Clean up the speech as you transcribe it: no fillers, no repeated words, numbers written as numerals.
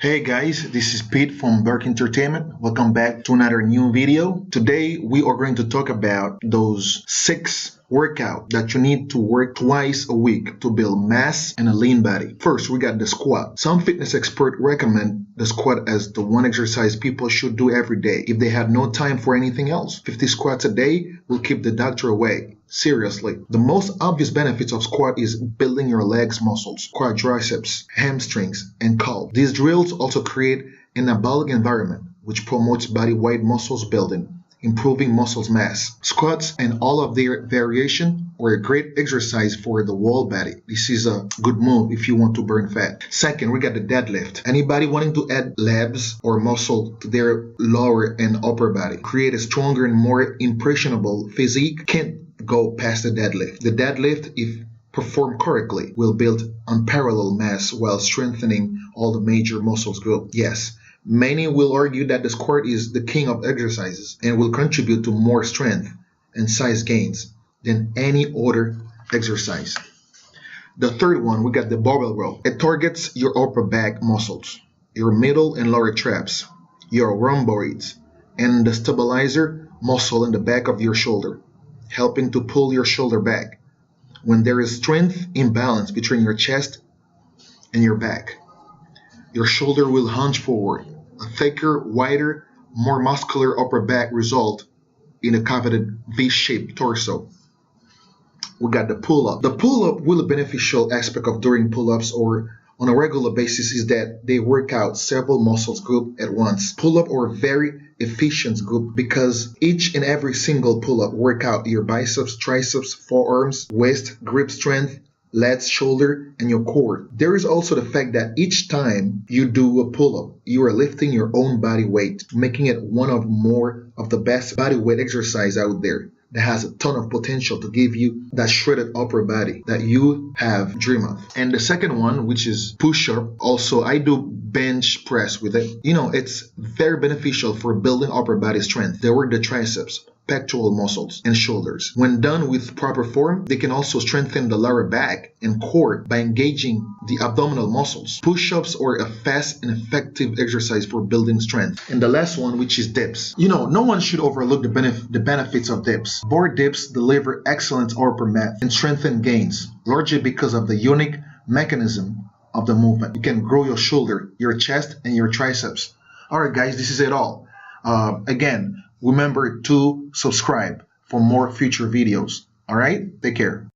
Hey guys, this is Pete from Burke Entertainment. Welcome back to another new video. Today we are going to talk about those 6 workouts that you need to work twice a week to build mass and a lean body. First, we got the squat. Some fitness experts recommend the squat as the one exercise people should do every day if they had no time for anything else. 50 squats a day will keep the doctor away. Seriously, the most obvious benefits of squat is building your legs muscles, quadriceps, hamstrings, and calves. These drills also create an anabolic environment, which promotes body-wide muscles building, improving muscle mass. Squats and all of their variation are a great exercise for the whole body. This is a good move if you want to burn fat. Second, we got the deadlift. Anybody wanting to add labs or muscle to their lower and upper body, create a stronger and more impressionable physique, can't go past the deadlift. The deadlift, if performed correctly, will build unparalleled mass while strengthening all the major muscles group. Yes, many will argue that the squat is the king of exercises and will contribute to more strength and size gains than any other exercise. The third one, we got the barbell row. It targets your upper back muscles, your middle and lower traps, your rhomboids, and the stabilizer muscle in the back of your shoulder, helping to pull your shoulder back when there is strength imbalance between your chest and your back. Your shoulder will hunch forward. A thicker, wider, more muscular upper back result in a coveted V-shaped torso. We got the pull-up. The pull-up will be a beneficial aspect of doing pull-ups or on a regular basis is that they work out several muscles group at once. Pull-up are very efficient group because each and every single pull-up work out your biceps, triceps, forearms, waist, grip strength, lats, shoulder, and your core. There is also the fact that each time you do a pull-up, you are lifting your own body weight, making it one of more of the best body weight exercise out there that has a ton of potential to give you that shredded upper body that you have dream of. And the second one, which is push-up, also I do bench press with it. It's very beneficial for building upper body strength. They work the triceps, pectoral muscles, and shoulders. When done with proper form, they can also strengthen the lower back and core by engaging the abdominal muscles. Push-ups are a fast and effective exercise for building strength. And the last one, which is dips. No one should overlook the benefits of dips. Bar dips deliver excellent upper mass and strengthen gains, largely because of the unique mechanism of the movement. You can grow your shoulder, your chest, and your triceps. Alright guys, this is it all. Again, remember to subscribe for more future videos. Alright? Take care.